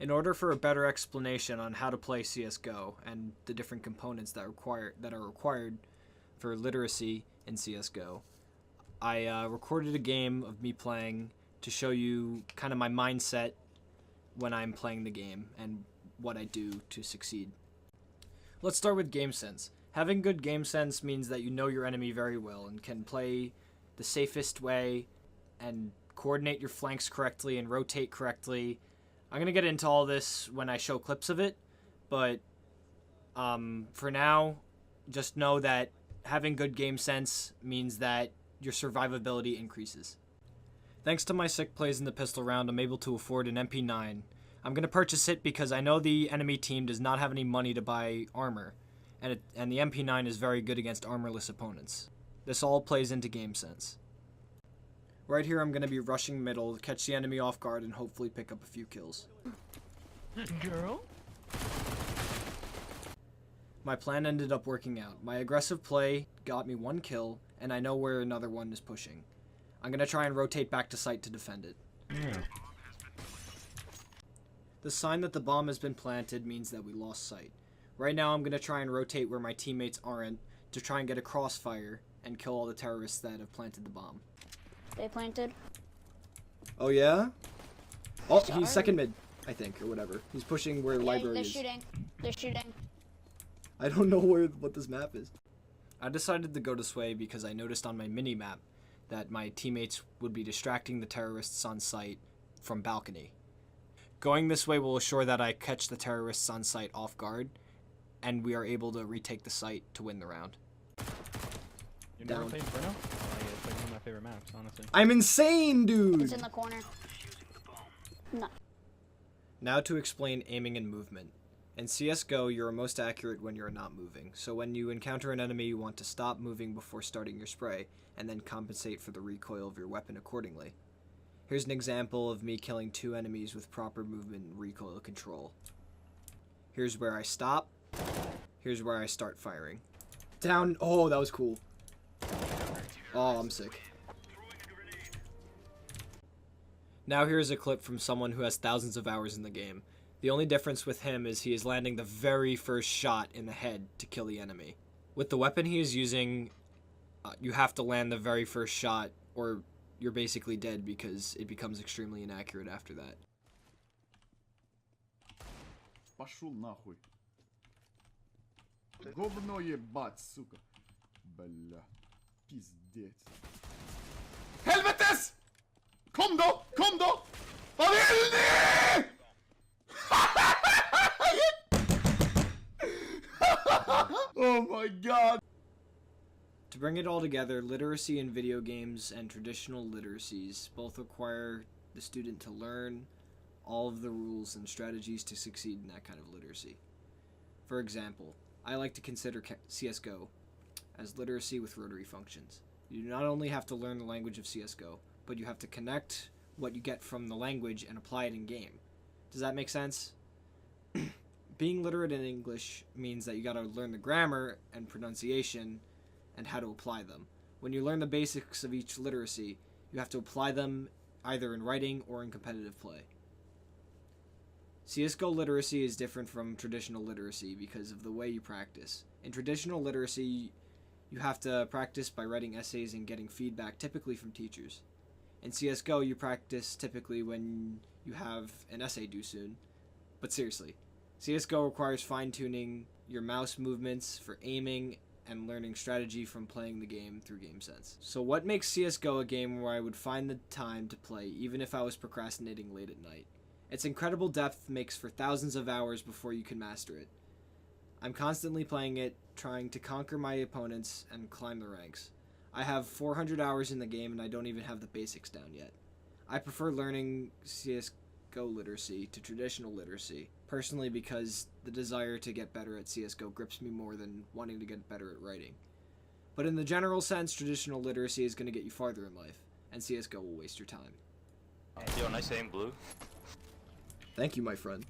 In order for a better explanation on how to play CSGO and the different components that are required for literacy in CSGO, I recorded a game of me playing to show you kind of my mindset when I'm playing the game and what I do to succeed. Let's start with game sense. Having good game sense means that you know your enemy very well and can play the safest way and coordinate your flanks correctly and rotate correctly. I'm going to get into all this when I show clips of it, but for now, just know that having good game sense means that your survivability increases. Thanks to my sick plays in the pistol round, I'm able to afford an MP9. I'm going to purchase it because I know the enemy team does not have any money to buy armor, and the MP9 is very good against armorless opponents. This all plays into game sense. Right here I'm going to be rushing middle, catch the enemy off guard, and hopefully pick up a few kills. Girl? My plan ended up working out. My aggressive play got me 1 kill, and I know where another one is pushing. I'm going to try and rotate back to site to defend it. Yeah. The sign that the bomb has been planted means that we lost sight. Right now I'm going to try and rotate where my teammates aren't to try and get a crossfire and kill all the terrorists that have planted the bomb. They planted. Oh yeah? Oh, Sorry. he's second mid, I think, or whatever. He's pushing where the library they're is. shooting. They're shooting. I don't know what this map is. I decided to go this way because I noticed on my mini-map that my teammates would be distracting the terrorists on site from balcony. Going this way will assure that I catch the terrorists on site off guard, and we are able to retake the site to win the round. You never Down. played Inferno? Oh, yeah, it's like one of my favorite maps, honestly. I'm insane, dude! It's in the corner. No. Now to explain aiming and movement. In CSGO, you're most accurate when you're not moving, so when you encounter an enemy you want to stop moving before starting your spray, and then compensate for the recoil of your weapon accordingly. Here's an example of me killing 2 enemies with proper movement and recoil control. Here's where I stop. Here's where I start firing. Down. Oh, that was cool. Oh, I'm sick. Now here's a clip from someone who has thousands of hours in the game. The only difference with him is he is landing the very first shot in the head to kill the enemy. With the weapon he is using, you have to land the very first shot or you're basically dead because it becomes extremely inaccurate after that. Пошел нахуй. Говно ебать, сука. Бля. Пиздец. Helvetes! Kom då! Kom då! Vad vill ni? Oh my god! To bring it all together, literacy in video games and traditional literacies both require the student to learn all of the rules and strategies to succeed in that kind of literacy. For example, I like to consider CSGO as literacy with rotary functions. You not only have to learn the language of CSGO, but you have to connect what you get from the language and apply it in game. Does that make sense? Being literate in English means that you gotta learn the grammar and pronunciation and how to apply them. When you learn the basics of each literacy, you have to apply them either in writing or in competitive play. CSGO literacy is different from traditional literacy because of the way you practice. In traditional literacy, you have to practice by writing essays and getting feedback, typically from teachers. In CSGO, you practice typically when you have an essay due soon. But seriously, CSGO requires fine-tuning your mouse movements for aiming and learning strategy from playing the game through game sense. So what makes CSGO a game where I would find the time to play even if I was procrastinating late at night? Its incredible depth makes for thousands of hours before you can master it. I'm constantly playing it, trying to conquer my opponents and climb the ranks. I have 400 hours in the game and I don't even have the basics down yet. I prefer learning CSGO literacy to traditional literacy, personally because the desire to get better at CSGO grips me more than wanting to get better at writing. But in the general sense, traditional literacy is going to get you farther in life, and CSGO will waste your time. Yo, nice aim, Blue. Thank you, my friend.